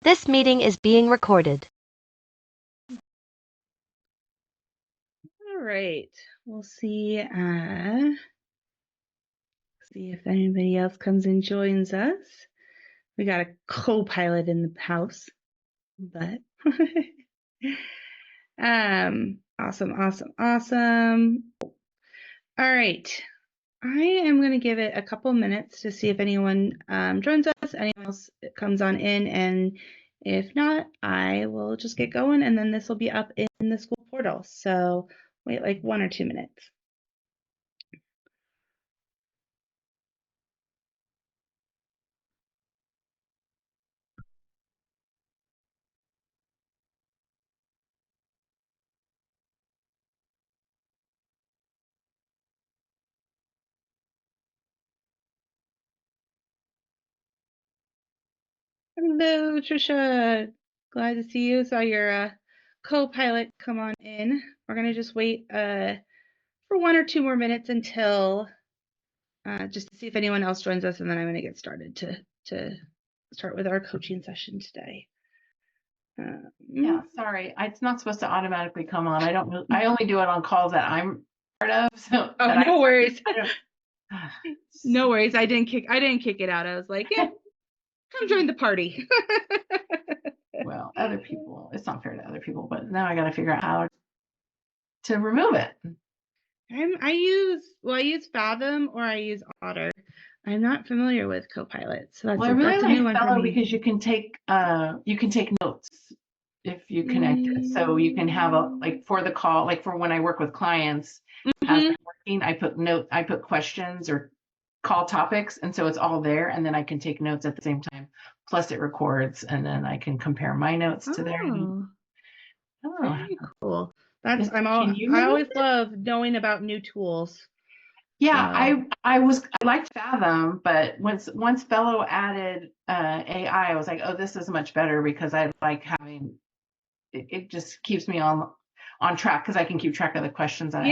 This meeting is being recorded. All right, we'll see if anybody else comes and joins us. We got a co-pilot in the house, but awesome. All right, I am going to give it a couple minutes to see if anyone joins us, anyone else comes on in, and if not, I will just get going, and then this will be up in the school portal. So wait like 1 or 2 minutes. Hello, Trisha. Glad to see you. Saw your co-pilot come on in. We're gonna just wait for 1 or 2 more minutes until just to see if anyone else joins us, and then I'm gonna get started to start with our coaching session today. Yeah, sorry, it's not supposed to automatically come on. I only do it on calls that I'm part of. So no worries. No worries. I didn't kick it out. I was like, yeah, come join the party. Well, other people, it's not fair to other people, but now I got to figure out how to remove it. I use Fathom or I use Otter. I'm not familiar with Copilot, so that's, I really that's a new one like for Fellow me. because you can take notes if you connect it. So you can have for the call, like for when I work with clients, as I'm working, I put questions or call topics, and so it's all there, and then I can take notes at the same time. Plus it records, and then I can compare my notes to theirs. Very cool. I always love knowing about new tools. Yeah, I liked Fathom, but once Fellow added AI, I was like, oh, this is much better because I like having it just keeps me on track because I can keep track of the questions that I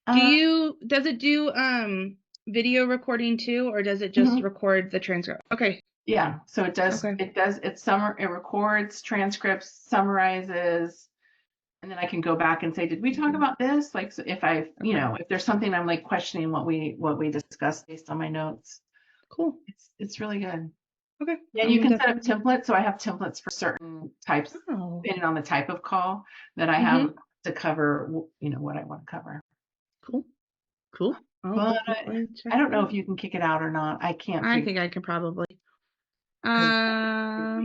have. Does it do video recording too, or does it just record the transcript? Okay. Yeah, so it does. Okay. It records transcripts, summarizes, and then I can go back and say, did we talk about this? Like, so if if there's something I'm like questioning what we discussed based on my notes. Cool. It's really good. Okay. Yeah, you can set up templates. So I have templates for certain types, depending on the type of call that I have to cover, what I want to cover. Cool. But I don't know if you can kick it out or not. I can't. I think I can probably. AI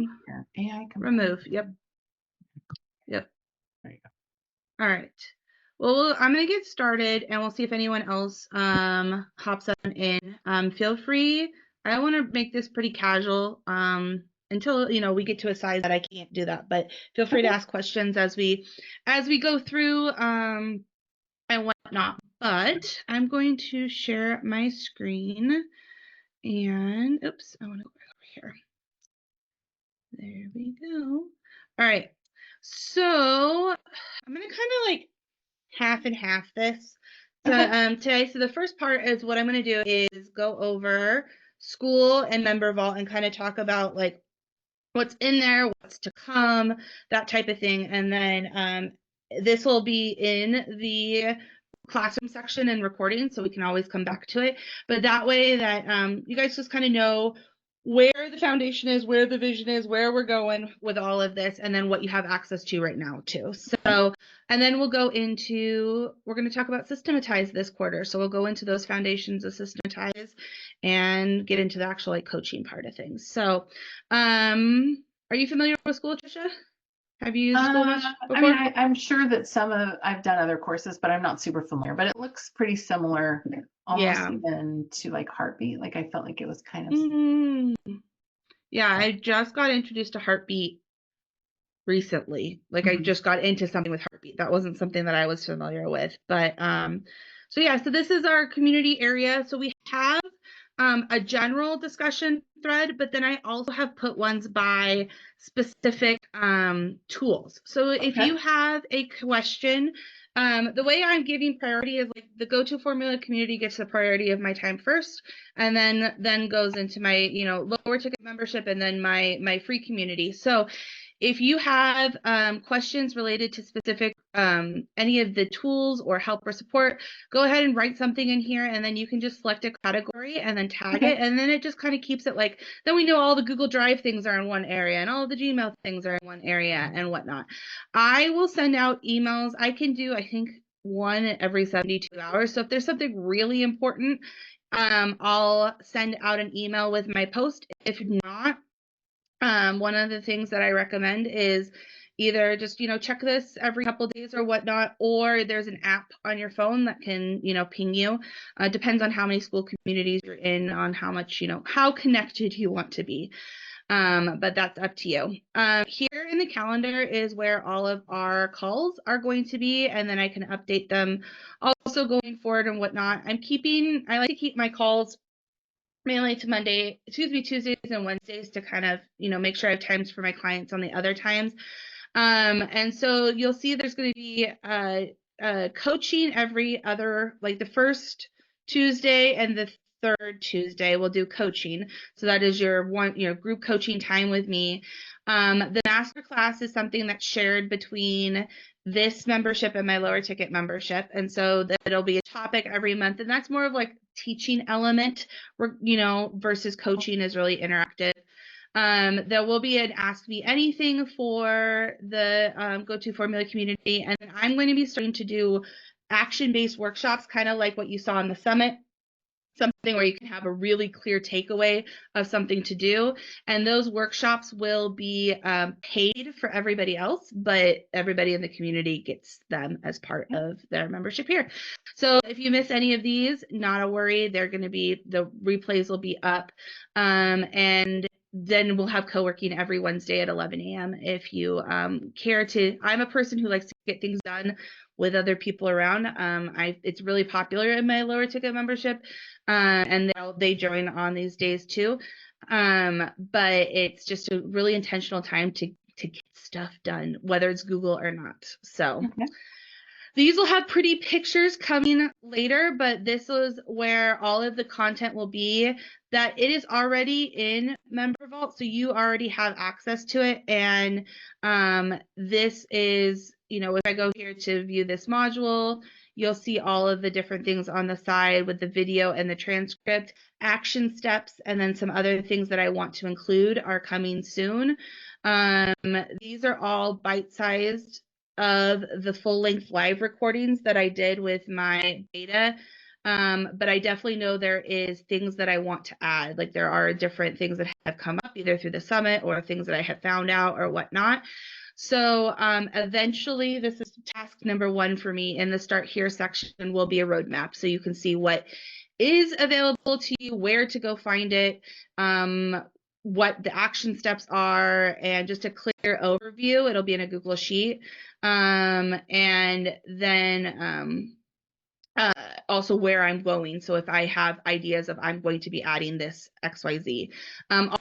remove. Yep. There you go. All right. Well, I'm going to get started and we'll see if anyone else hops on in. Feel free. I want to make this pretty casual until we get to a size that I can't do that, but feel free to ask questions as we go through and whatnot. But I'm going to share my screen and oops, I want to go over here. There we go. All right. So I'm going to kind of like half and half this today. So the first part is what I'm going to do is go over school and member vault and kind of talk about like what's in there, what's to come, that type of thing. And then this will be in the classroom section and recording, so we can always come back to it. But that way that you guys just kind of know where the foundation is, where the vision is, where we're going with all of this, and then what you have access to right now too. So, and then we'll go into, we're going to talk about systematize this quarter. So we'll go into those foundations of systematize and get into the actual like coaching part of things. So, are you familiar with school, Tricia? Have you used school much before? I mean, I'm sure that I've done other courses, but I'm not super familiar, but it looks pretty similar, almost even to like Heartbeat. Like I felt like it was kind of. Yeah, I just got introduced to Heartbeat recently. Like I just got into something with Heartbeat. That wasn't something that I was familiar with, but so yeah, so this is our community area. So we have a general discussion thread, but then I also have put ones by specific tools. So if you have a question, the way I'm giving priority is like the go-to formula community gets the priority of my time first, and then goes into my, you know, lower ticket membership, and then my free community. So if you have questions related to specific any of the tools or help or support, go ahead and write something in here, and then you can just select a category and then tag it, and then it just kind of keeps it like, then we know all the Google Drive things are in one area and all the Gmail things are in one area and whatnot. I will send out emails. I can do, I think, one every 72 hours. So if there's something really important, I'll send out an email with my post. If not, one of the things that I recommend is either just, you know, check this every couple of days or whatnot, or there's an app on your phone that can, you know, ping you. Depends on how many school communities you're in, on how much, you know, how connected you want to be. But that's up to you. Here in the calendar is where all of our calls are going to be, and then I can update them also going forward and whatnot. I like to keep my calls mainly to Tuesdays and Wednesdays to kind of, you know, make sure I have times for my clients on the other times. And so you'll see there's going to be coaching every other, like the first Tuesday and the third Tuesday we'll do coaching. So that is your group coaching time with me. The master class is something that's shared between this membership and my lower ticket membership, and so it'll be a topic every month, and that's more of like teaching element, you know, versus coaching is really interactive. There will be an Ask Me Anything for the Go-To Formula community, and I'm going to be starting to do action-based workshops, kind of like what you saw in the summit. Something where you can have a really clear takeaway of something to do. And those workshops will be paid for everybody else, but everybody in the community gets them as part of their membership here. So if you miss any of these, not a worry. They're going to be, the replays will be up. And then we'll have co-working every Wednesday at 11 a.m. If you care to. I'm a person who likes to get things done with other people around. It's really popular in my lower ticket membership, and they join on these days too. But it's just a really intentional time to get stuff done, whether it's Google or not. So these will have pretty pictures coming later, but this is where all of the content will be, that it is already in Member Vault, so you already have access to it. And this is, you know, if I go here to view this module, you'll see all of the different things on the side with the video and the transcript, action steps, and then some other things that I want to include are coming soon. These are all bite-sized of the full-length live recordings that I did with my beta. But I definitely know there is things that I want to add. Like there are different things that have come up either through the summit or things that I have found out or whatnot. So eventually, this is task number 1 for me in the Start Here section will be a roadmap. So you can see what is available to you, where to go find it, what the action steps are, and just a clear overview. It'll be in a Google Sheet. And then also where I'm going. So if I have ideas of I'm going to be adding this XYZ.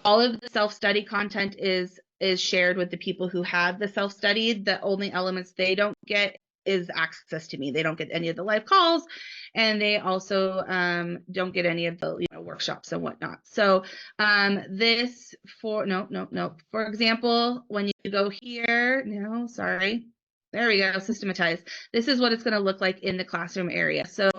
All of the self-study content is shared with the people who have the self-study. The only elements they don't get is access to me. They don't get any of the live calls, and they also don't get any of the workshops and whatnot. So this for For example, when you go here, there we go, systematize. This is what it's going to look like in the classroom area. So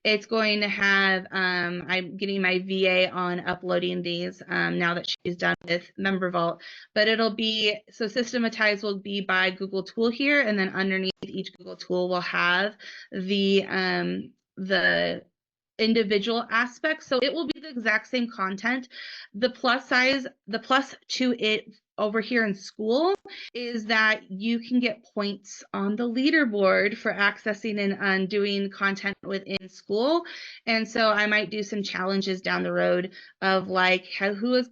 it's going to have, I'm getting my VA on uploading these now that she's done with Member Vault, but it'll be, so systematize will be by Google tool here, and then underneath each Google tool will have the individual aspects. So it will be the exact same content. The plus to it over here in school is that you can get points on the leaderboard for accessing and undoing content within school. And so I might do some challenges down the road of like who is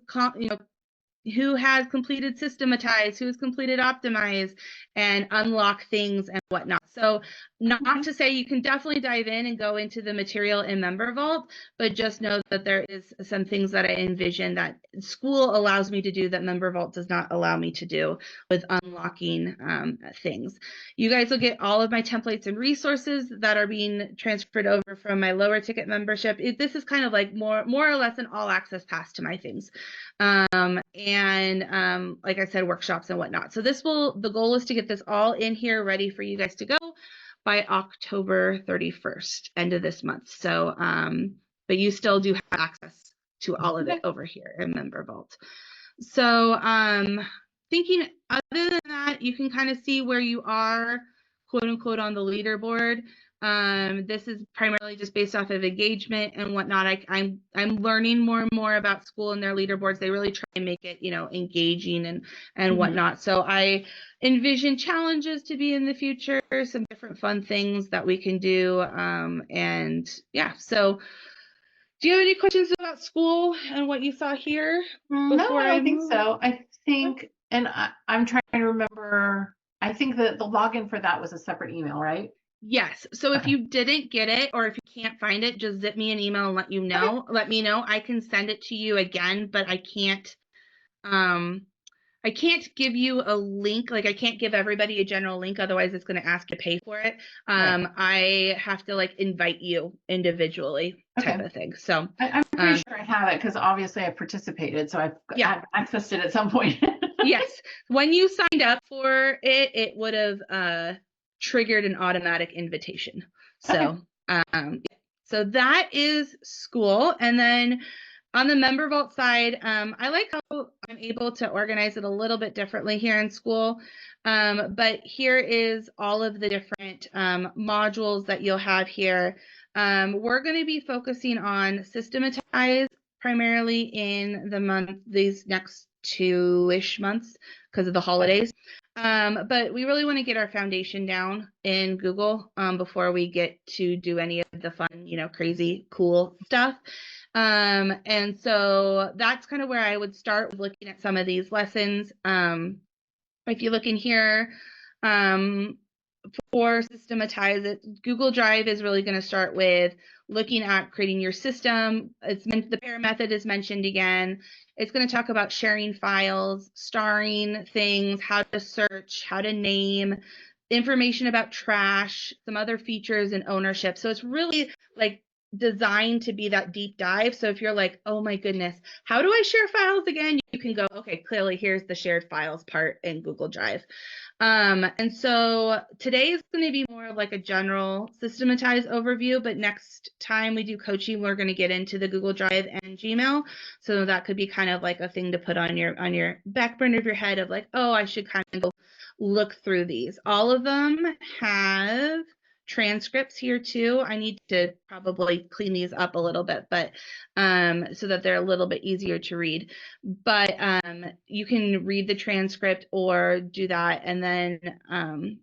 who has completed Systematize, who has completed Optimize, and unlock things and whatnot. So not to say you can definitely dive in and go into the material in Member Vault, but just know that there is some things that I envision that school allows me to do that Member Vault does not allow me to do with unlocking things. You guys will get all of my templates and resources that are being transferred over from my lower ticket membership. This is kind of like more or less an all access pass to my things. Like I said, workshops and whatnot. So the goal is to get this all in here ready for you guys to go by October 31st, end of this month. So, but you still do have access to all of it over here in Member Vault. So, thinking other than that, you can kind of see where you are, quote unquote, on the leaderboard. This is primarily just based off of engagement and whatnot. I'm learning more and more about school and their leaderboards. They really try and make it, engaging and whatnot. So I envision challenges to be in the future, some different fun things that we can do. And yeah, so do you have any questions about school and what you saw here? No, I don't think so. I think, and I'm trying to remember, I think that the login for that was a separate email, right? Yes. So if you didn't get it, or if you can't find it, just zip me an email and let you know. Okay. Let me know. I can send it to you again, but I can't give you a link. Like I can't give everybody a general link. Otherwise it's going to ask you to pay for it. Right. I have to like invite you individually type of thing. So I'm pretty sure I have it because obviously I participated. So I've accessed it at some point. Yes. When you signed up for it, it would have triggered an automatic invitation. So, so that is school. And then on the Member Vault side, I like how I'm able to organize it a little bit differently here in school. But here is all of the different modules that you'll have here. We're going to be focusing on Systematize primarily in these next 2-ish months because of the holidays. But we really want to get our foundation down in Google before we get to do any of the fun, crazy, cool stuff. And so that's kind of where I would start with looking at some of these lessons. If you look in here, for Systematize it, Google Drive is really going to start with looking at creating your system. The pair method is mentioned again. It's going to talk about sharing files, starring things, how to search, how to name, information about trash, some other features and ownership. So it's really like designed to be that deep dive. So if you're like, oh my goodness, how do I share files again? You can go, okay, clearly here's the shared files part in Google Drive. And so today is going to be more of like a general systematized overview, but next time we do coaching, we're going to get into the Google Drive and Gmail. So that could be kind of like a thing to put on your back burner of your head of like, oh, I should kind of go look through these. All of them have transcripts here too. I need to probably clean these up a little bit, but so that they're a little bit easier to read. But you can read the transcript or do that. And then I'm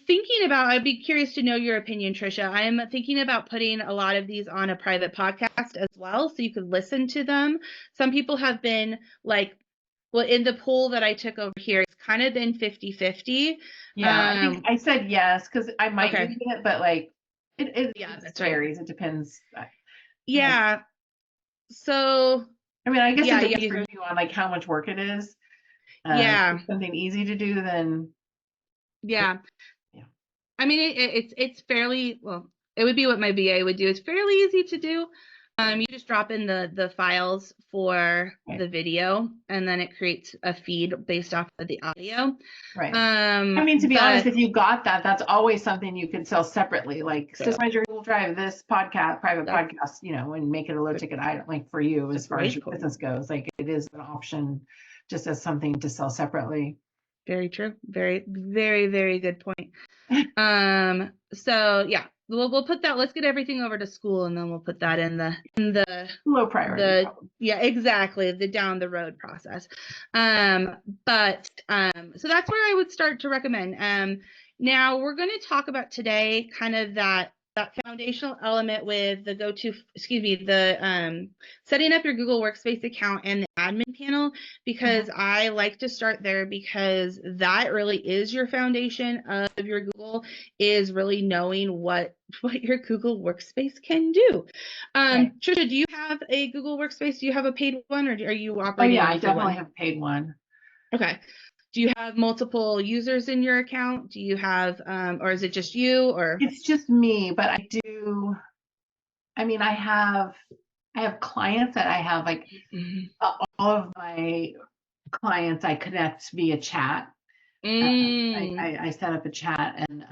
thinking about, I'd be curious to know your opinion, Trisha. I am thinking about putting a lot of these on a private podcast as well, so you could listen to them. Some people have been like, well, in the poll that I took over here, it's kind of been 50-50. Yeah, I think I said yes because I might use it, but like it varies. Right. It depends. Yeah. So I mean, I guess it depends for you on like how much work it is. If it's something easy to do, then yeah. I mean, it's fairly, well, it would be what my VA would do. It's fairly easy to do. You just drop in the files for the video, and then it creates a feed based off of the audio. Right. I mean, to be honest, if you got that, that's always something you could sell separately. Like, systemize your Google Drive, this podcast, private podcast, and make it a low ticket item, like for you as far as your business goes. Like, it is an option just as something to sell separately. Very true. Very, very, very good point. So yeah, we'll put that. Let's get everything over to school, and then we'll put that in the low priority. Yeah, exactly. The down the road process. So that's where I would start to recommend. Now we're going to talk about today kind of that foundational element with the setting up your Google Workspace account and the admin panel, because I like to start there, because that really is your foundation of your Google, is really knowing what your Google Workspace can do. Right. Trisha, do you have a Google Workspace? Do you have a paid one, or are you Oh operating yeah, on I a free definitely one? have a paid one. Okay. Do you have multiple users in your account? Do you have, or is it just you, or? It's just me, but I mean, I have clients that I have, like all of my clients I connect via chat. I set up a chat, and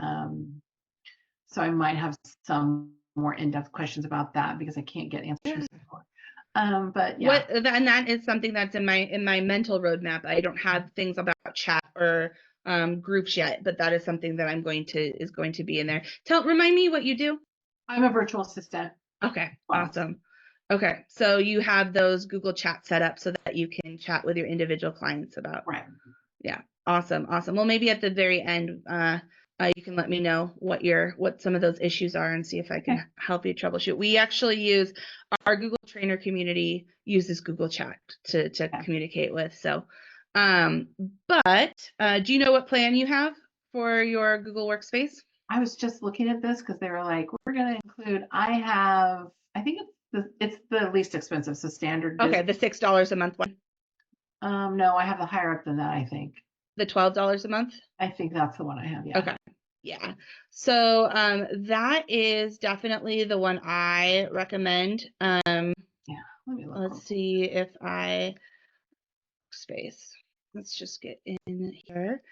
so I might have some more in-depth questions about that because I can't get answers before. But yeah. And that is something that's in my mental roadmap. I don't have things about chat or groups yet, but that is something that is going to be in there. Remind me what you do. I'm a virtual assistant. Okay, awesome. Okay, so you have those Google Chat set up so that you can chat with your individual clients about. Right. Yeah, awesome. Well, maybe at the very end, you can let me know what some of those issues are and see if I can help you troubleshoot. We actually use our Google Trainer community uses Google Chat to communicate with. So, but do you know what plan you have for your Google Workspace? I was just looking at this because they were like, we're going to include. I think it's the least expensive, so standard. Okay, the $6 a month one. No, I have the higher up than that. I think the $12 a month. I think that's the one I have. Yeah. Okay. Yeah. So that is definitely the one I recommend. Yeah. Let me look. Let's see if space. Let's just get in here.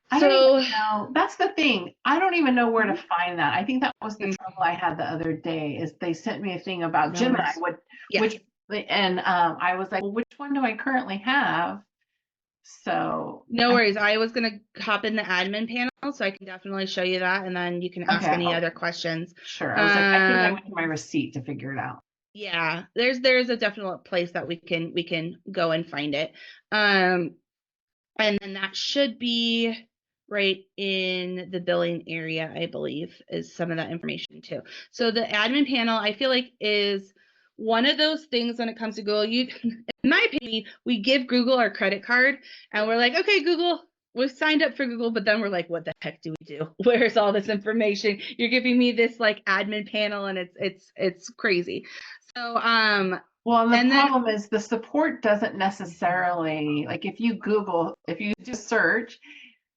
I don't even know. That's the thing. I don't even know where to find that. I think that was the trouble I had the other day. Is they sent me a thing about Gemini, and I was like, well, which one do I currently have? So no worries. I was gonna hop in the admin panel, so I can definitely show you that, and then you can ask any other questions. Sure. I was like, I think I went to my receipt to figure it out. Yeah, there's a definite place that we can go and find it. And then that should be right in the billing area, I believe, is some of that information too. So the admin panel, I feel like, is one of those things when it comes to Google. In my opinion, we give Google our credit card and we're like, okay, Google, we've signed up for Google, but then we're like, what the heck do we do? Where's all this information? You're giving me this like admin panel, and it's crazy. So well, and the problem is the support doesn't necessarily, like if you just search,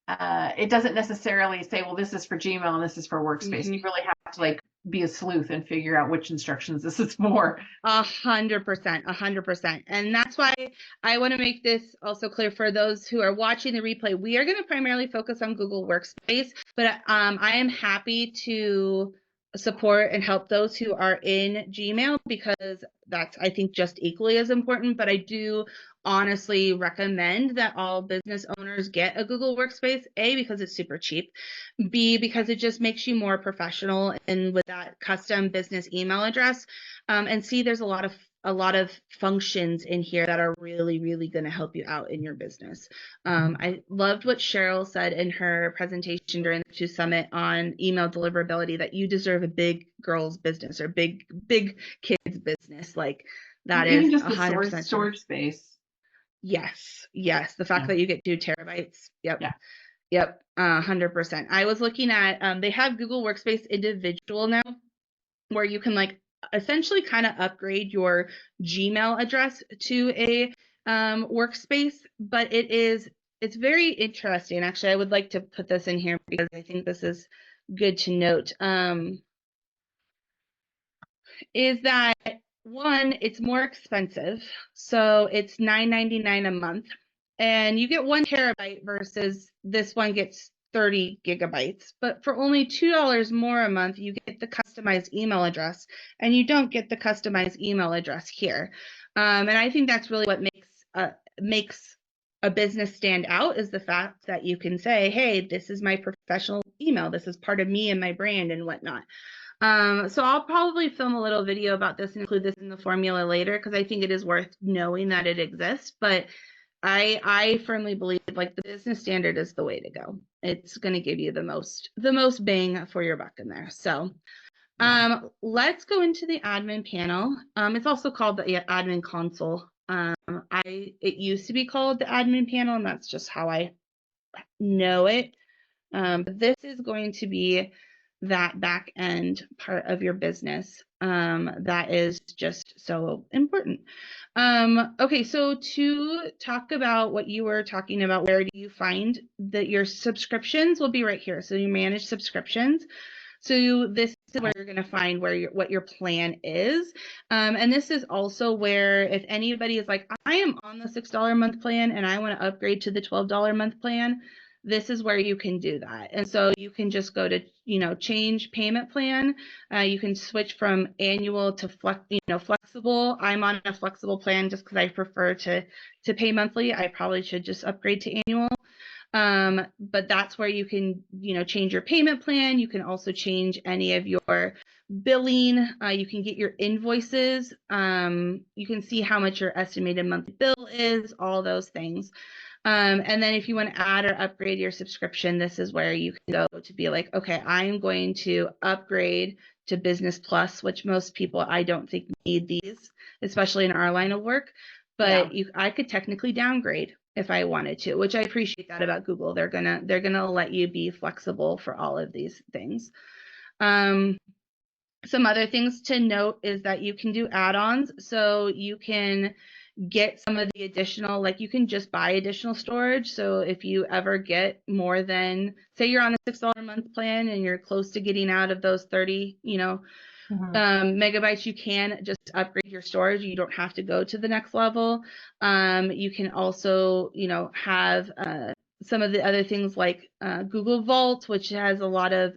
it doesn't necessarily say, well, this is for Gmail and this is for Workspace. You really have to like be a sleuth and figure out which instructions this is for. 100%. And that's why I want to make this also clear for those who are watching the replay. We are going to primarily focus on Google Workspace, but I am happy to support and help those who are in Gmail, because that's, I think, just equally as important. But I do honestly recommend that all business owners get a Google Workspace, A, because it's super cheap, B, because it just makes you more professional and with that custom business email address, and C, there's a lot of functions in here that are really, really going to help you out in your business. I loved what Cheryl said in her presentation during the 2 Summit on email deliverability, that you deserve a big girl's business or big kids business. Like that is even just 100% the storage space. Yes. The fact that you get 2 terabytes. Yep. 100%. I was looking at, they have Google Workspace Individual now, where you can like essentially kind of upgrade your Gmail address to a workspace, but it's very interesting. Actually, I would like to put this in here because I think this is good to note. Is that one, it's more expensive. So it's $9.99 a month, and you get 1 terabyte versus this one gets 30 gigabytes. But for only $2 more a month, you get the customized email address, and you don't get the customized email address here. And I think that's really what makes a business stand out, is the fact that you can say, hey, this is my professional email. This is part of me and my brand and whatnot. So I'll probably film a little video about this and include this in the formula later, because I think it is worth knowing that it exists. But I firmly believe like the business standard is the way to go. It's going to give you the most bang for your buck in there. So let's go into the admin panel. It's also called the admin console. it used to be called the admin panel, and that's just how I know it. But this is going to be that back end part of your business that is just so important. Okay, so to talk about what you were talking about, where do you find that your subscriptions will be right here? So you manage subscriptions. So this is where you're going to find what your plan is. And this is also where if anybody is like, I am on the $6 a month plan and I want to upgrade to the $12 a month plan, this is where you can do that. And so you can just go to, change payment plan. You can switch from annual to flexible. I'm on a flexible plan just because I prefer to pay monthly. I probably should just upgrade to annual. But that's where you can, change your payment plan. You can also change any of your billing. You can get your invoices. You can see how much your estimated monthly bill is, all those things. And then if you want to add or upgrade your subscription, this is where you can go to be like, okay, I'm going to upgrade to Business Plus, which most people I don't think need these, especially in our line of work. But I could technically downgrade if I wanted to, which I appreciate that about Google. They're gonna let you be flexible for all of these things. Some other things to note is that you can do add-ons. So you can get some of the additional, like you can just buy additional storage. So if you ever get more than, say you're on a $6 a month plan and you're close to getting out of those 30, megabytes, you can just upgrade your storage. You don't have to go to the next level. You can also, have some of the other things like Google Vault, which has a lot of,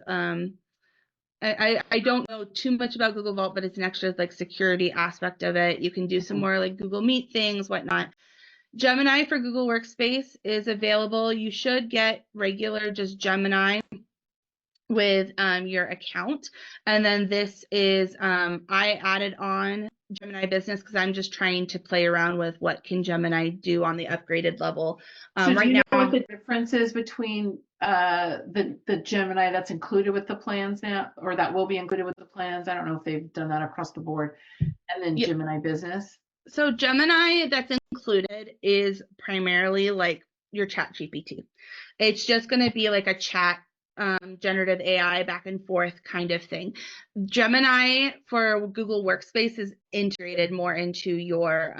I don't know too much about Google Vault, but it's an extra like security aspect of it. You can do some more like Google Meet things, whatnot. Gemini for Google Workspace is available. You should get regular just Gemini with your account. And then this is, I added on Gemini Business because I'm just trying to play around with what can Gemini do on the upgraded level. So do right you know now, what the difference is between the Gemini that's included with the plans now, or that will be included with the plans? I don't know if they've done that across the board. And then Gemini Business. So Gemini that's included is primarily like your Chat GPT. It's just going to be like a chat generative AI back and forth kind of thing. Gemini for Google Workspace is integrated more into your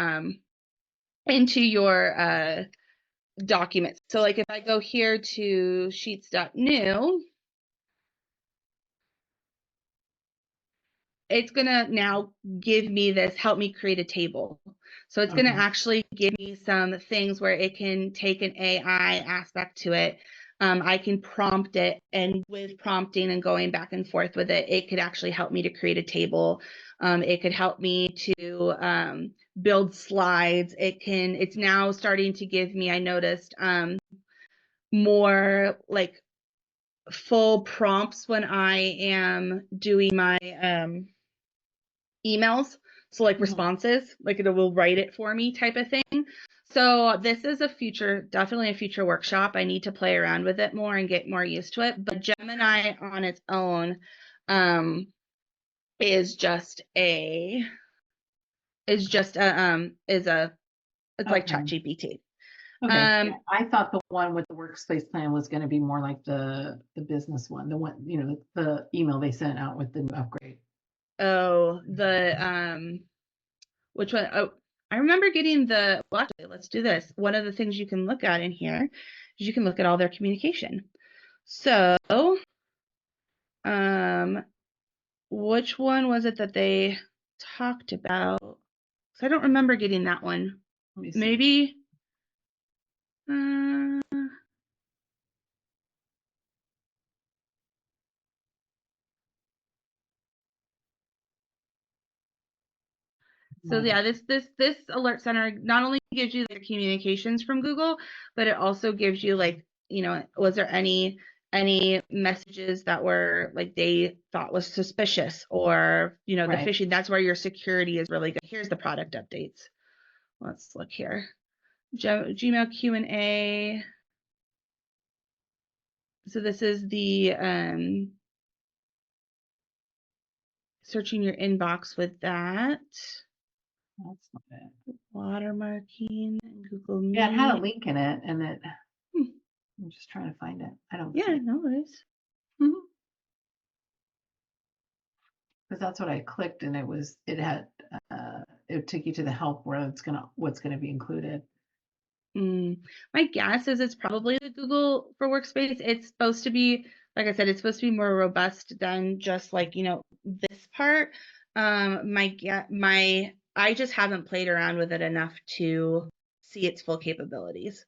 documents. So like if I go here to sheets.new, it's going to now give me this, help me create a table. So it's going to actually give me some things where it can take an AI aspect to it. I can prompt it, and with prompting and going back and forth with it, it could actually help me to create a table. It could help me to build slides. It's now starting to give me, I noticed, more like full prompts when I am doing my emails, so like responses, like it will write it for me type of thing. So this is definitely a future workshop. I need to play around with it more and get more used to it. But Gemini on its own is like ChatGPT. Okay. I thought the one with the workspace plan was going to be more like the business one, the one, the email they sent out with the new upgrade. Oh, which one? Oh, I remember getting actually, let's do this. One of the things you can look at in here is you can look at all their communication. So, which one was it that they talked about? So I don't remember getting that one. Let me see. Maybe. So yeah, this alert center not only gives you the communications from Google, but it also gives you like, was there any messages that were like they thought was suspicious, or the phishing. That's where your security is really good. Here's the product updates. Let's look here. Gmail Q&A. So this is the searching your inbox with that. That's not bad. watermarking and Google Meet. Yeah, it had a link in it, and Hmm. I'm just trying to find it. I don't Yeah, see it. no worries. Because that's what I clicked, and it took you to the help where what's gonna be included. My guess is it's probably the Google for Workspace. It's supposed to be, like I said, it's supposed to be more robust than just like, this part. I just haven't played around with it enough to see its full capabilities.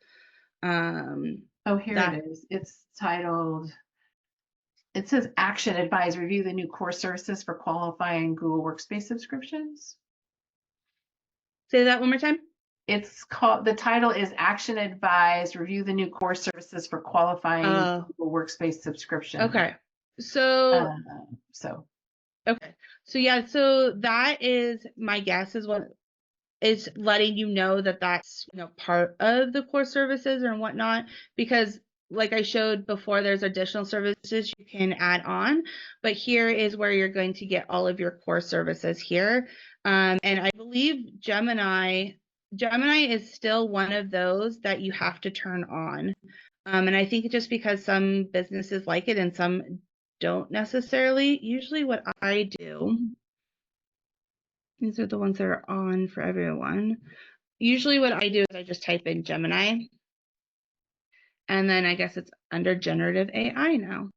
Oh, here it is. It's titled, it says Action Advise, review the new core services for qualifying Google Workspace subscriptions. Say that one more time. The title is Action Advise, review the new core services for qualifying Google Workspace subscription. Okay. So okay. So yeah, so that is my guess is what is letting you know that that's part of the core services and whatnot, because like I showed before, there's additional services you can add on, but here is where you're going to get all of your core services here. And I believe Gemini is still one of those that you have to turn on. And I think just because some businesses like it and some don't necessarily. Usually what I do, these are the ones that are on for everyone. Usually what I do is I just type in Gemini, and then I guess it's under generative AI now.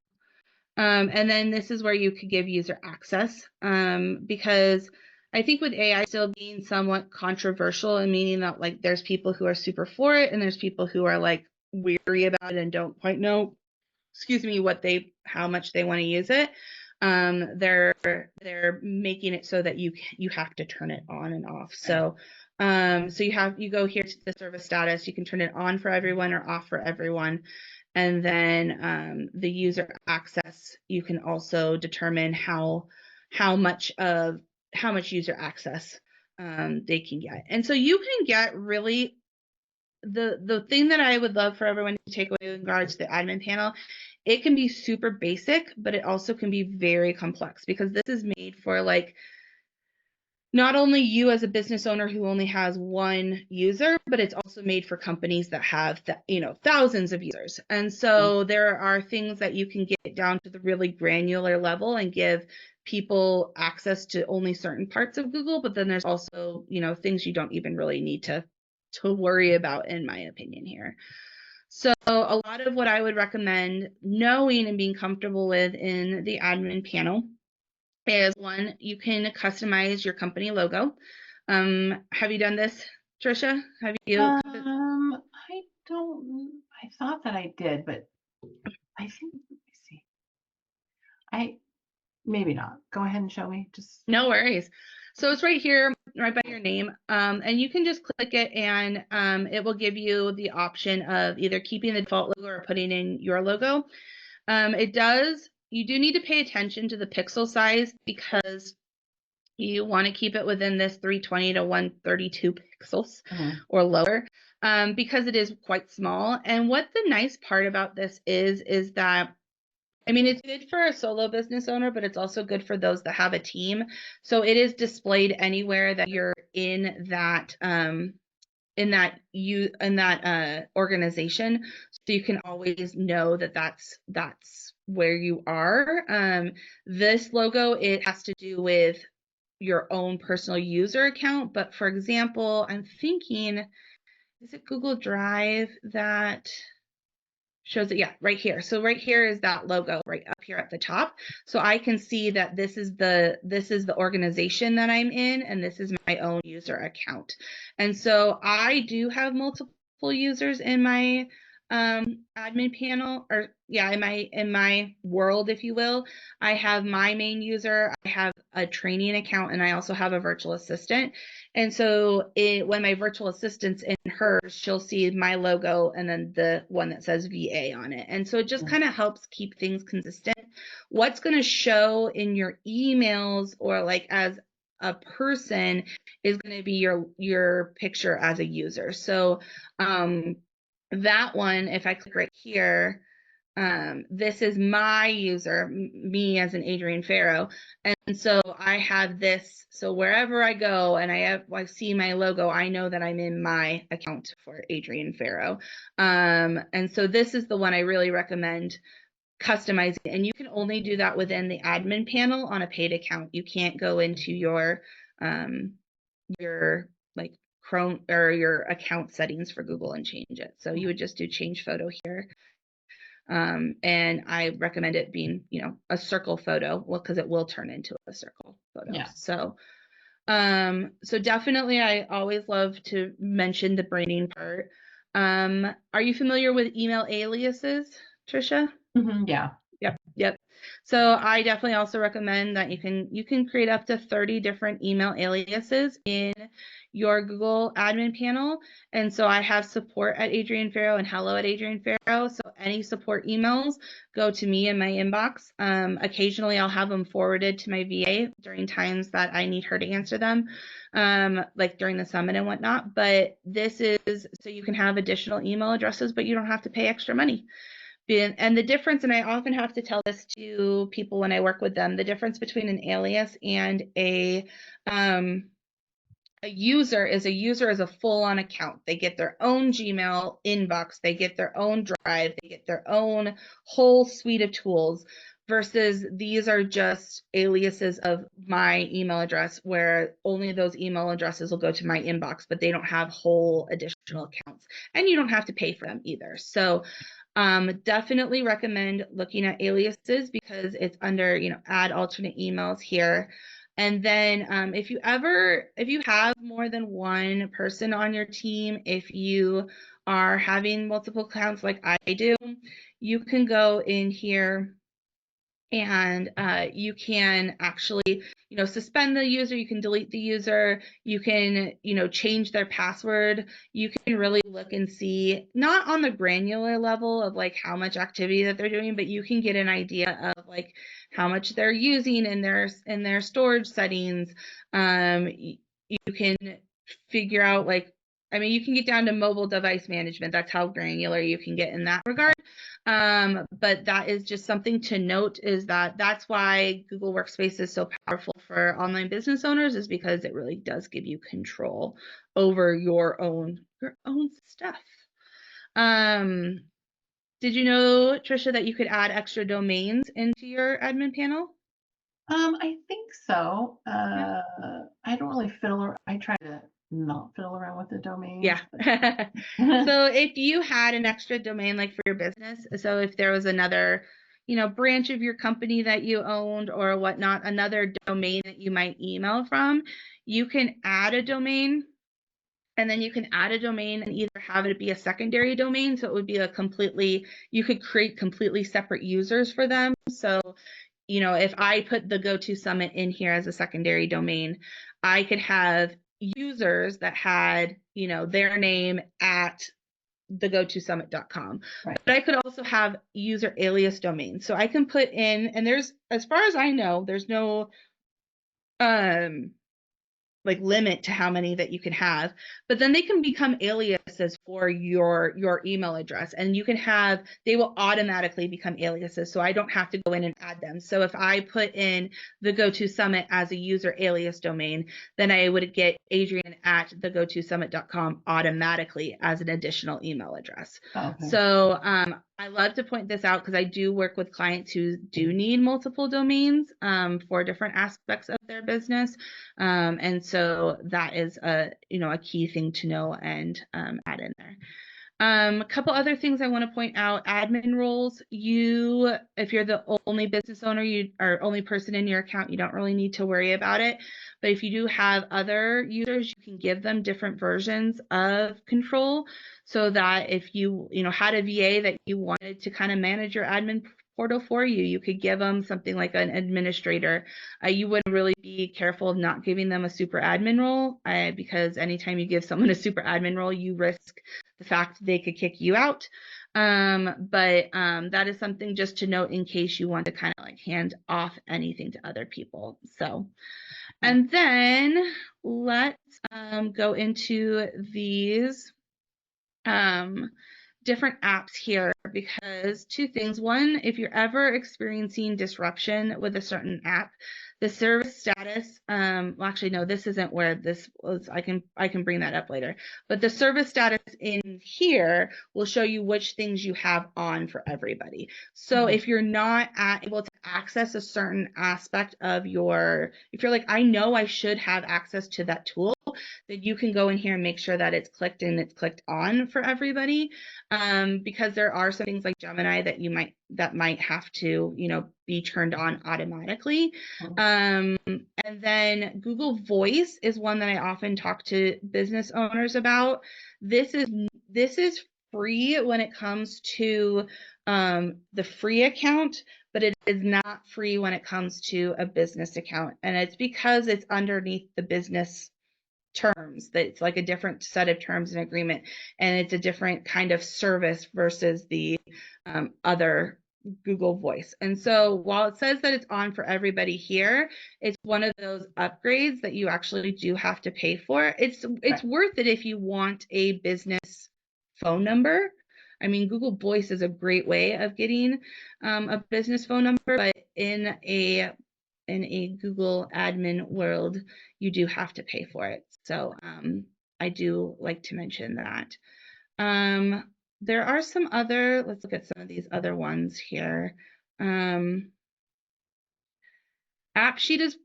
And then this is where you could give user access, because I think with AI still being somewhat controversial, and meaning that like there's people who are super for it and there's people who are like weary about it and don't quite know, how much they want to use it. They're making it so that you have to turn it on and off. So you go here to the service status, you can turn it on for everyone or off for everyone. And then the user access, you can also determine how much user access they can get. And so you can get really the thing that I would love for everyone to take away in regards to the admin panel. It can be super basic, but it also can be very complex, because this is made for like not only you as a business owner who only has one user, but it's also made for companies that have thousands of users. And so there are things that you can get down to the really granular level and give people access to only certain parts of Google, but then there's also things you don't even really need to worry about, in my opinion here. So a lot of what I would recommend knowing and being comfortable with in the admin panel is, one, you can customize your company logo. Have you done this, Trisha? Have you? I thought that I did, but I think, let me see. Maybe not. Go ahead and show me. Just no worries. So it's right here, right by your name. And you can just click it, and it will give you the option of either keeping the default logo or putting in your logo. You do need to pay attention to the pixel size, because you want to keep it within this 320 to 132 pixels or lower, because it is quite small. And what the nice part about this is that, I mean, it's good for a solo business owner, but it's also good for those that have a team. So it is displayed anywhere that you're in that organization, so you can always know that that's where you are. This logo, it has to do with your own personal user account, but for example, I'm thinking, is it Google Drive that shows it? Yeah, right here. So right here is that logo right up here at the top. So I can see that this is the organization that I'm in, and this is my own user account. And so I do have multiple users in my admin panel, or in my world, if you will. I have my main user, I have a training account, and I also have a virtual assistant. And so when my virtual assistant's in hers, she'll see my logo and then the one that says VA on it. And so it just kind of helps keep things consistent. What's going to show in your emails, or like as a person, is going to be your picture as a user. So that one, if I click right here, this is my user, me as an Adrienne Farrow. And so I have this, so wherever I go and I see my logo, I know that I'm in my account for Adrienne Farrow. And so this is the one I really recommend customizing, and you can only do that within the admin panel on a paid account. You can't go into your like Chrome or your account settings for Google and change it. So you would just do change photo here. And I recommend it being, a circle photo, well, because it will turn into a circle photo. Yeah. So definitely I always love to mention the branding part. Are you familiar with email aliases, Trisha? Yeah. Yep. So I definitely also recommend that you can create up to 30 different email aliases in your Google admin panel. And so I have support at Adrienne Farrow and hello at Adrienne Farrow. So any support emails go to me in my inbox. Occasionally I'll have them forwarded to my VA during times that I need her to answer them, like during the summit and whatnot. But this is so you can have additional email addresses, but you don't have to pay extra money. And the difference, and I often have to tell this to people when I work with them, the difference between an alias and a user is a full-on account. They get their own Gmail inbox, they get their own Drive, they get their own whole suite of tools, versus these are just aliases of my email address, where only those email addresses will go to my inbox, but they don't have whole additional accounts, and you don't have to pay for them either. So definitely recommend looking at aliases, because it's under, add alternate emails here. And then if you have more than one person on your team, if you are having multiple accounts like I do, you can go in here and you can actually, suspend the user, you can delete the user, you can, change their password. You can really look and see, not on the granular level of like how much activity that they're doing, but you can get an idea of like how much they're using in their storage settings. You can figure out you can get down to mobile device management. That's how granular you can get in that regard. But that is just something to note, is that's why Google Workspace is so powerful for online business owners, is because it really does give you control over your own stuff. Did you know, Trisha, that you could add extra domains into your admin panel? I think so. I don't really I try to not fiddle around with the domains. Yeah. So if you had an extra domain, like for your business, so if there was another, branch of your company that you owned or whatnot, another domain that you might email from, you can add a domain. And then you can add a domain and either have it be a secondary domain. So it would be you could create completely separate users for them. So, if I put the GoTo Summit in here as a secondary domain, I could have users that had, their name at thegotosummit.com. Right. But I could also have user alias domains. So I can put in, and as far as I know, there's no limit to how many that you can have, but then they can become aliases for your email address, and they will automatically become aliases, so I don't have to go in and add them. So if I put in the GoTo Summit as a user alias domain, then I would get Adrienne at thegotosummit.com automatically as an additional email address. Okay. So I love to point this out because I do work with clients who do need multiple domains for different aspects of their business. And so that is a key thing to know and add in there. A couple other things I want to point out: admin roles. If you're the only business owner, you are only person in your account, you don't really need to worry about it. But if you do have other users, you can give them different versions of control, so that if you had a VA that you wanted to kind of manage your admin portal for you, you could give them something like an administrator. You would really be careful of not giving them a super admin role, because anytime you give someone a super admin role, you risk the fact they could kick you out. But that is something just to note in case you want to kind of hand off anything to other people. So, and then let's go into these different apps here because two things. One, if you're ever experiencing disruption with a certain app, the service status, well, actually, no, this isn't where this was. I can bring that up later. But the service status in here will show you which things you have on for everybody. So if you're not able to access a certain aspect of if you're like, I know I should have access to that tool, then you can go in here and make sure that it's clicked and it's clicked on for everybody. Because there are some things like Gemini that might have to, be turned on automatically. And then Google Voice is one that I often talk to business owners about. This is free when it comes to the free account, but it is not free when it comes to a business account. And it's because it's underneath the business terms, that it's like a different set of terms and agreement, and it's a different kind of service versus the other Google Voice. And so while it says that it's on for everybody here, it's one of those upgrades that you actually do have to pay for. It's worth it if you want a business phone number. I mean, Google Voice is a great way of getting a business phone number, but in a Google admin world, you do have to pay for it. So I do like to mention that. There are some other, let's look at some of these other ones here. AppSheet is,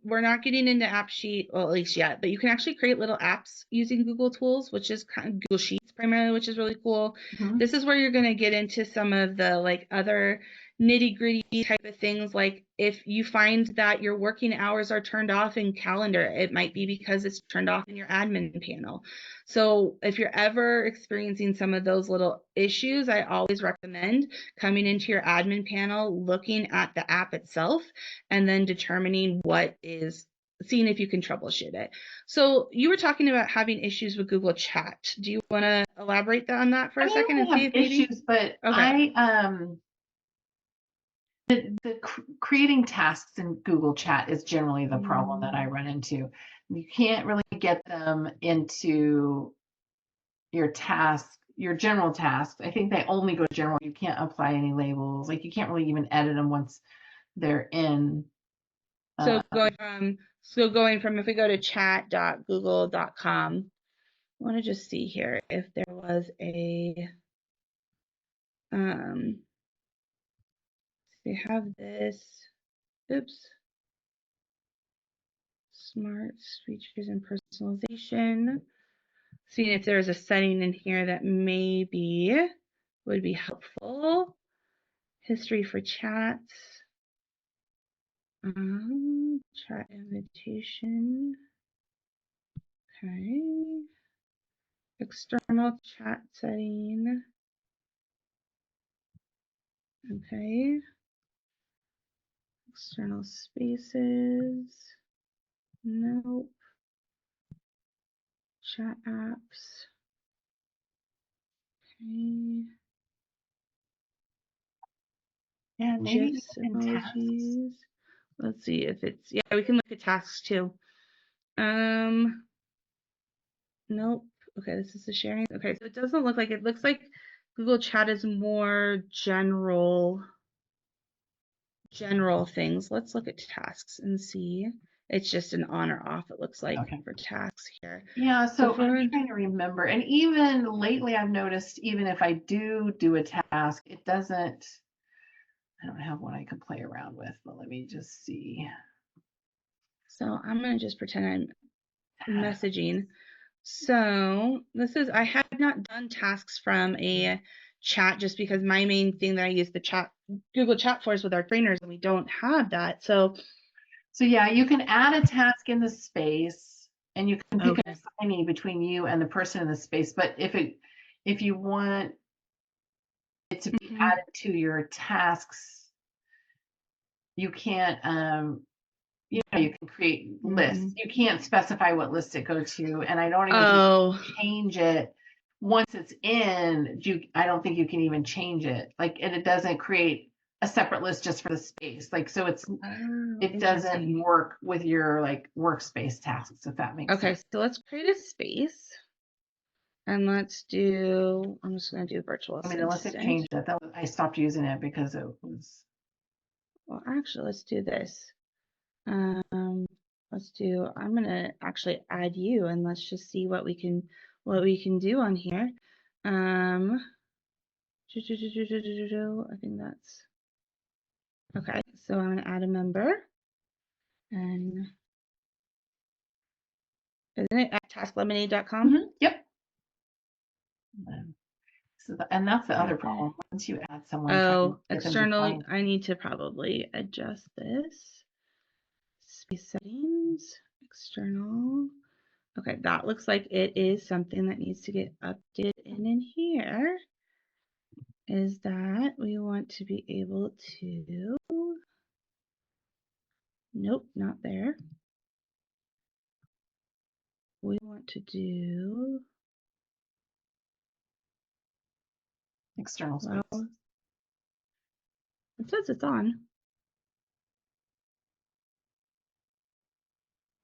we're not getting into AppSheet, well, at least yet, but you can actually create little apps using Google Tools, which is kind of Google Sheets primarily, which is really cool. This is where you're going to get into some of the like other nitty-gritty type of things. Like if you find that your working hours are turned off in calendar, it might be because it's turned off in your admin panel. So if you're ever experiencing some of those little issues, I always recommend coming into your admin panel, looking at the app itself, and then determining seeing if you can troubleshoot it. So you were talking about having issues with Google Chat. Do you want to elaborate on that for a second and see if maybe issues, but okay. Creating tasks in Google Chat is generally the problem that I run into. You can't really get them into your general tasks. I think they only go general. You can't apply any labels. Like you can't really even edit them once they're in. So going from if we go to chat.google.com, I want to just see here if there was a they have this, oops, smart features and personalization. Seeing if there's a setting in here that maybe would be helpful. History for chats. Chat invitation. Okay. External chat setting. Okay. External spaces. Nope. Chat apps. Okay. Yeah, maybe GIFs, in tasks. emojis. Let's see if it's, yeah, we can look at tasks too. Nope. Okay, this is the sharing. Okay, so it doesn't look like, it looks like Google Chat is more general things. Let's look at tasks and see. It's just an on or off, it looks like, for tasks here. Yeah, so I'm trying to remember. And even lately I've noticed, even if I do a task, I don't have one I can play around with, but let me just see. So I'm going to just pretend I'm messaging. So I had not done tasks from a chat just because my main thing that I use the Google Chat for is with our trainers, and we don't have that. So yeah, you can add a task in the space, and you can pick an assignee between you and the person in the space. But if you want it to be added to your tasks, you can't. You can create lists. You can't specify what list it goes to, and I don't even change it once it's in. I don't think you can even change it. Like, and it doesn't create a separate list just for the space. Like, so it doesn't work with your like workspace tasks, if that makes sense. Okay, so let's create a space. And let's do, I'm just going to do virtual I mean, unless it assistant. changed it, I stopped using it because it was. Well, actually, let's do this. Let's do, I'm going to actually add you and let's just see what we can do on here. I think that's, okay. So I'm going to add a member and isn't it at tasklemonade.com? Yep. So and that's the other Okay. problem. Once you add someone, Oh, get them external, defined. I need to probably adjust this. Space settings, external. Okay, that looks like it is something that needs to get updated in here. Is that we want to be able to, nope, not there. We want to do, External space. well, it says it's on.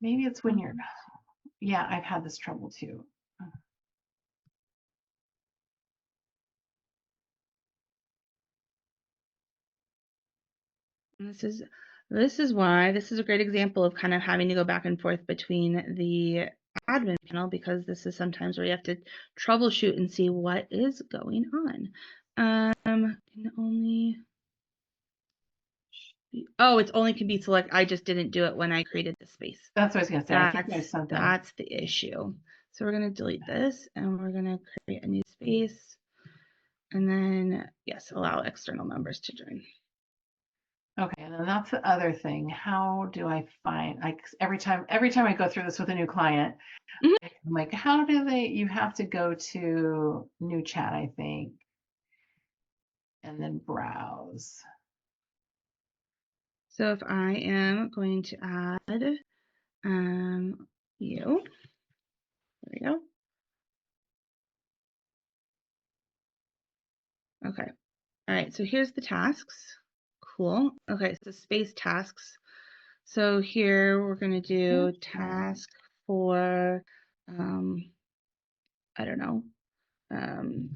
Maybe it's when you're, yeah, I've had this trouble too. This is why this is a great example of kind of having to go back and forth between the admin panel, because this is sometimes where you have to troubleshoot and see what is going on. Can only be, oh, it's only can be select. I just didn't do it when I created the space. That's what I was gonna say. I think there's something. That's the issue. So we're gonna delete this and we're gonna create a new space, and then yes, allow external members to join. Okay, and then that's the other thing. How do I find, like, every time I go through this with a new client, I'm like, how do they, you have to go to new chat, I think, and then browse. So if I am going to add you, there we go. Okay. All right. So here's the tasks. Cool. Okay. So space tasks. So here we're going to do task for, I don't know, and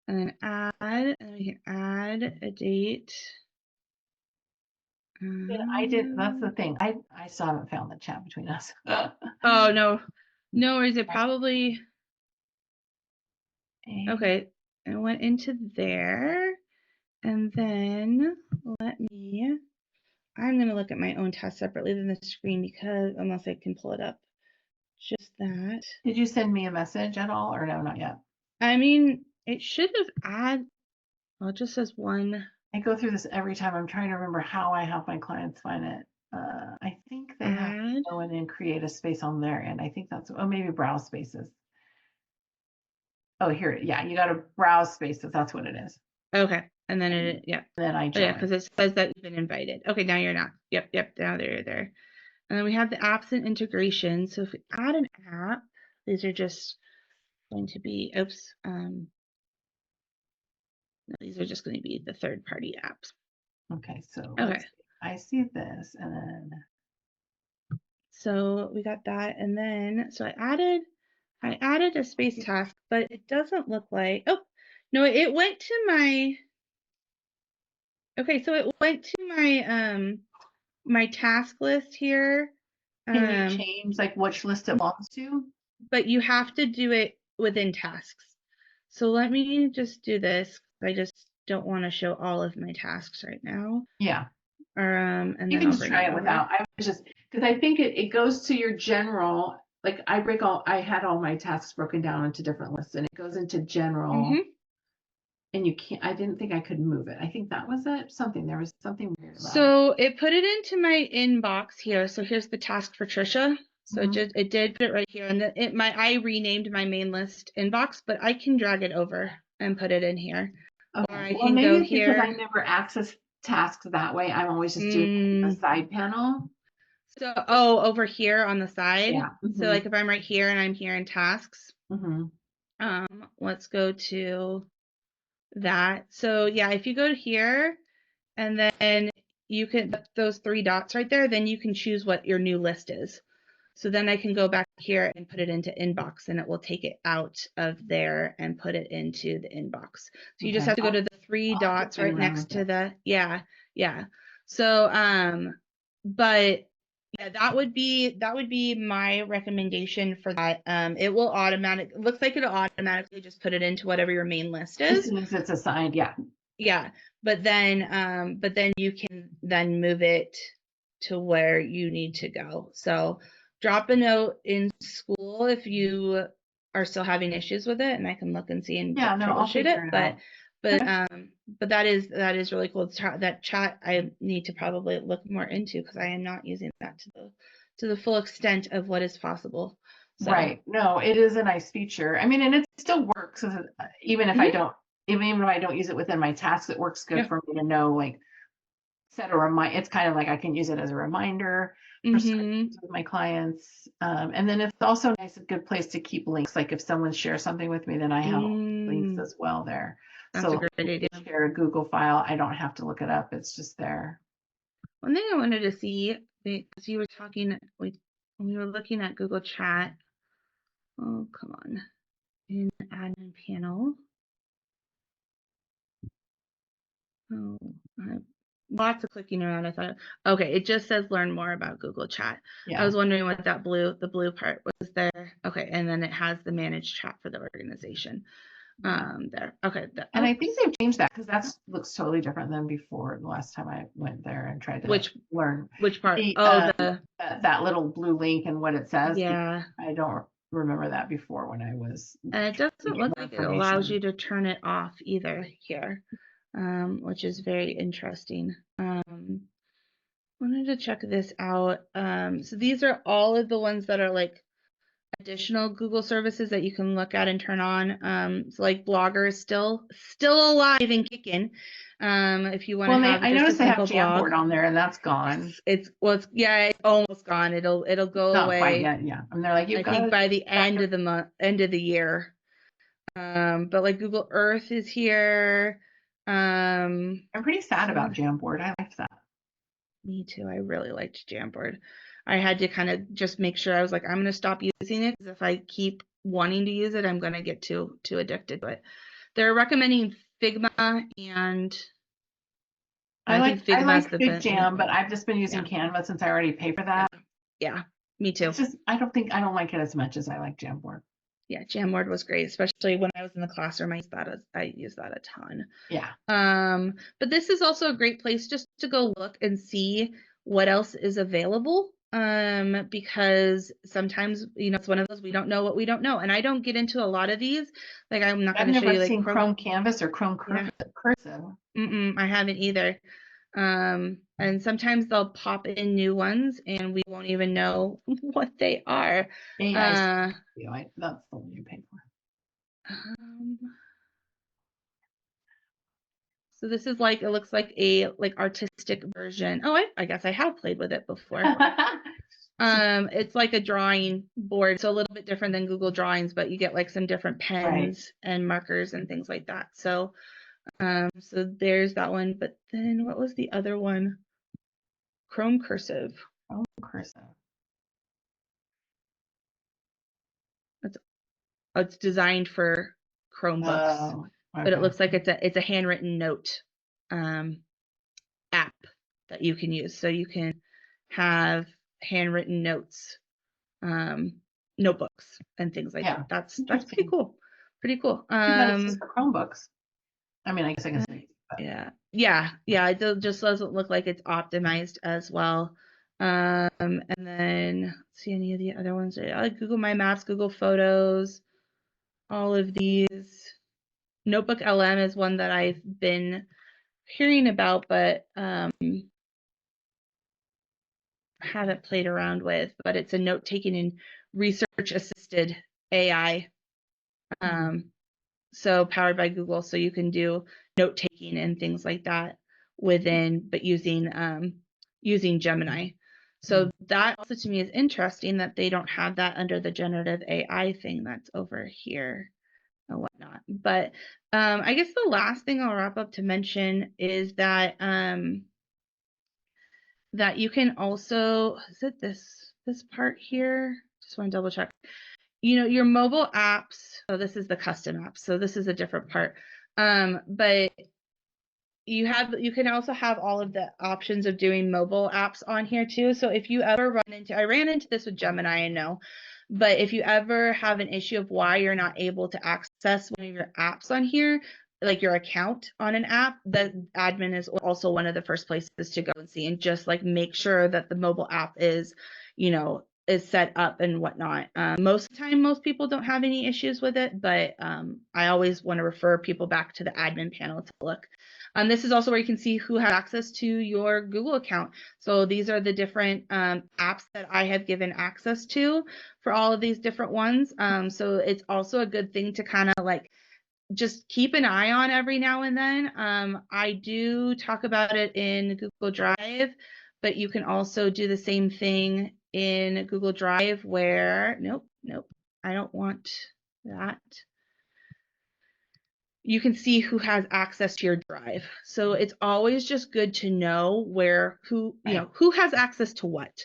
then add, and then we can add a date. Yeah, I did. That's the thing. I still haven't found the chat between us. Oh, no. No worries. It probably, okay. It went into there. And then I'm going to look at my own task separately than the screen, because unless I can pull it up. Just that. Did you send me a message at all, or no, not yet? I mean, it should have well, it just says one. I go through this every time. I'm trying to remember how I help my clients find it. I think they have to go in and create a space on their end. I think that's, oh, maybe browse spaces. Oh, here, yeah, you got to browse spaces. That's what it is. Okay, and then yeah. Then I join. Oh, yeah, because it says that you've been invited. Okay, now you're not. Yep, now you're there. And then we have the apps and integration. So if we add an app, these are just going to be, these are just going to be the third-party apps. Okay, so okay. I see this, and then. So we got that, and then so I added a space task, but it doesn't look like. Oh no, it went to my. Okay, so it went to my my task list here. Can you change like which list it belongs to? But you have to do it within tasks. So let me just do this. I just don't want to show all of my tasks right now. Yeah. Or and you then can just try it without. I was just because I think it goes to your general. Like I had all my tasks broken down into different lists, and it goes into general. And you can't. I didn't think I could move it. I think that was it. There was something weird about it. So it put it into my inbox here. So here's the task for Trisha. So it did put it right here, and I renamed my main list inbox, but I can drag it over and put it in here. Okay. Or I well, can maybe go it's here. because I never access tasks that way. I'm always just doing the side panel. So over here on the side. Yeah. So like if I'm right here and I'm here in tasks. Mm-hmm. Let's go to that. So yeah, if you go to here and then you can those three dots right there, then you can choose what your new list is. So then I can go back here and put it into inbox, and it will take it out of there and put it into the inbox. So you just have to go to the three dots right next to the, yeah. So, but yeah, that would be my recommendation for that. It will looks like it'll automatically just put it into whatever your main list is. As soon as it's assigned, yeah. Yeah, but then you can then move it to where you need to go. So drop a note in school if you are still having issues with it, and I can look and see and troubleshoot it. But that is really cool. That chat I need to probably look more into, because I am not using that to the full extent of what is possible. So. Right. No, it is a nice feature. I mean, and it still works even if I don't, even if I don't use it within my tasks. It works good for me to know, like, set a reminder. It's kind of like I can use it as a reminder for with my clients. And then it's also a good place to keep links. Like if someone shares something with me, then I have links as well there. That's a great idea. Share a Google file, I don't have to look it up. It's just there. One thing I wanted to see, because you were talking, when we were looking at Google Chat. Oh, come on. In admin panel. Oh, lots of clicking around. I thought, okay, it just says learn more about Google Chat. Yeah. I was wondering what the blue part was there. Okay, and then it has the managed chat for the organization. There. Okay. And I think they've changed that, because that looks totally different than before. The last time I went there and tried to learn. Which part? That little blue link and what it says. Yeah. I don't remember that before when I was. And it doesn't look like it allows you to turn it off either here, which is very interesting. Wanted to check this out. So these are all of the ones that are like additional Google services that you can look at and turn on. So like Blogger is still alive and kicking. If you want to have, I noticed they have Jamboard on there, and that's gone. It's almost gone. It'll go Not away. Quite yet, yeah. And they're like, I think by the end of the year. But like Google Earth is here. I'm pretty sad about Jamboard. I liked that. Me too. I really liked Jamboard. I had to kind of just make sure I was like, I'm going to stop using it, because if I keep wanting to use it, I'm going to get too addicted to it. They're recommending Figma, and I like FigJam, but I've just been using Canva since I already pay for that. Yeah, me too. It's just, I don't like it as much as I like Jamboard. Yeah, Jamboard was great, especially when I was in the classroom. I used that a ton. Yeah. But this is also a great place just to go look and see what else is available. Because sometimes, it's one of those, we don't know what we don't know. And I don't get into a lot of these. Like, I'm not going to show you. I've never seen Chrome Canvas or Chrome Cursive. I haven't either. And sometimes they'll pop in new ones and we won't even know what they are. That's the one you pay for. So this is like, it looks like a artistic version. Oh, I guess I have played with it before. It's like a drawing board, so a little bit different than Google Drawings, but you get like some different pens and markers and things like that. So so there's that one. But then what was the other one? Chrome Cursive. Chrome Cursive. It's designed for Chromebooks, but it looks like it's a handwritten note app that you can use. So you can have handwritten notes, notebooks and things like that. That's pretty cool. Pretty cool. It's just for Chromebooks. I mean, I guess I can say. Yeah. It just doesn't look like it's optimized as well. And then let's see any of the other ones. I like Google My Maps, Google Photos, all of these. Notebook LM is one that I've been hearing about, but haven't played around with. But it's a note-taking and research-assisted AI. So powered by Google, so you can do note-taking and things like that but using Gemini. So that also to me is interesting that they don't have that under the generative AI thing that's over here and whatnot. But I guess the last thing I'll wrap up to mention is that that you can also, is it this? this part here. Just want to double check. You know, your mobile apps. Oh, this is the custom apps. So this is a different part. But you can also have all of the options of doing mobile apps on here too. So if you ever I ran into this with Gemini, I know, but if you ever have an issue of why you're not able to access one of your apps on here, like your account on an app, the admin is also one of the first places to go and see, and just like make sure that the mobile app is, is set up and whatnot. Most of the time, most people don't have any issues with it, but I always want to refer people back to the admin panel to look. This is also where you can see who has access to your Google account. So these are the different apps that I have given access to for all of these different ones. So it's also a good thing to kind of like just keep an eye on every now and then. I do talk about it in Google Drive, but you can also do the same thing in Google Drive where, nope, I don't want that. You can see who has access to your drive. So it's always just good to know who has access to what.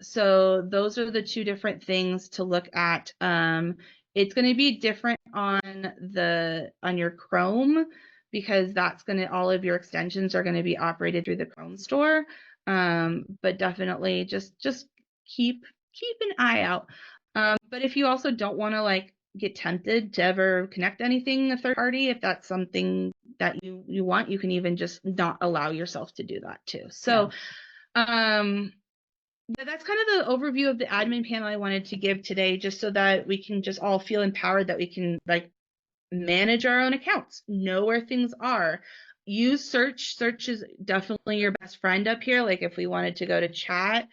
So those are the two different things to look at. It's going to be different on your Chrome, because all of your extensions are going to be operated through the Chrome store. But definitely just keep an eye out. But if you also don't want to like get tempted to ever connect anything a third party, if that's something that you want, you can even just not allow yourself to do that too. So but that's kind of the overview of the admin panel I wanted to give today, just so that we can just all feel empowered that we can like manage our own accounts, know where things are. Use search. Search is definitely your best friend up here. Like if we wanted to go to chat,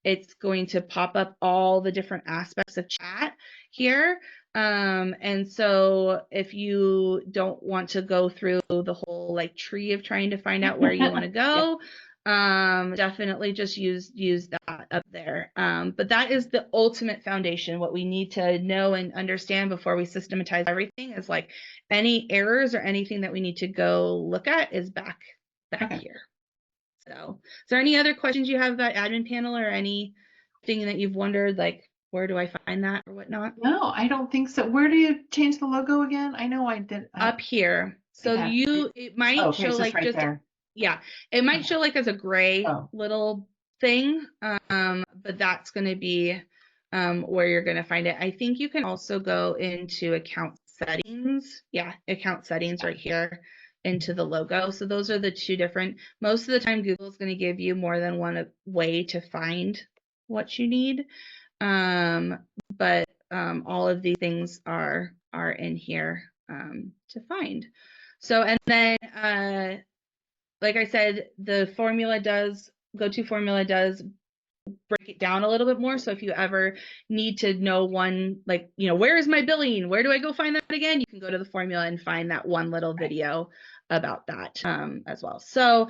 it's going to pop up all the different aspects of chat here. And so if you don't want to go through the whole like tree of trying to find out where you want to go, definitely just use that up there. But that is the ultimate foundation. What we need to know and understand before we systematize everything is like any errors or anything that we need to go look at is back here. So is there any other questions you have about admin panel, or anything that you've wondered, like where do I find that or whatnot? No, I don't think so. Where do you change the logo again? I know I did. Up here. So it might show like right just there. Yeah, it might show like as a gray little thing, but that's going to be where you're going to find it. I think you can also go into account settings. Yeah, account settings right here into the logo. So those are the two different. Most of the time, Google is going to give you more than one way to find what you need, but all of these things are in here to find. So, and then like I said, the go-to formula does break it down a little bit more. So if you ever need to know one, like, where is my billing? Where do I go find that again? You can go to the formula and find that one little video about that as well. So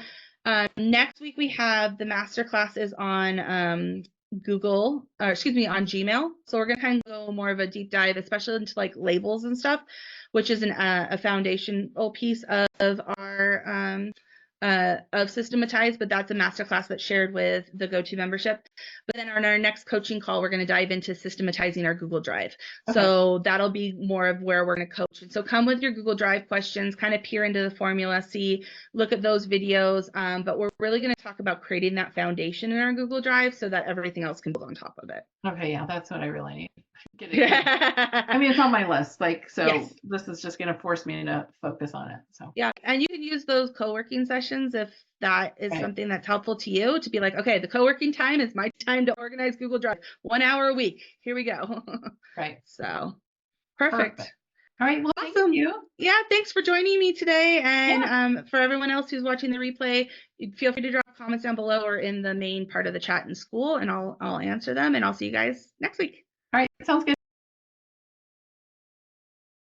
next week we have the masterclass is on on Gmail. So we're going to kind of go more of a deep dive, especially into like labels and stuff, which is a foundational piece of our of Systematize, but that's a masterclass that's shared with the GoTo membership. But then on our next coaching call, we're going to dive into systematizing our Google Drive. Okay. So that'll be more of where we're going to coach. And so come with your Google Drive questions, kind of peer into the formula, look at those videos. But we're really going to talk about creating that foundation in our Google Drive so that everything else can build on top of it. Okay, yeah, that's what I really need. I mean, it's on my list. Yes. This is just going to force me to focus on it. So yeah, and you can use those co-working sessions if that is something that's helpful to you, to be like, okay, the co-working time is my time to organize Google Drive. 1 hour a week. Here we go. Right. So perfect. All right. Well, awesome. Thank you. Yeah, thanks for joining me today. And for everyone else who's watching the replay, feel free to drop comments down below or in the main part of the chat in school, and I'll answer them, and I'll see you guys next week. All right. Sounds good.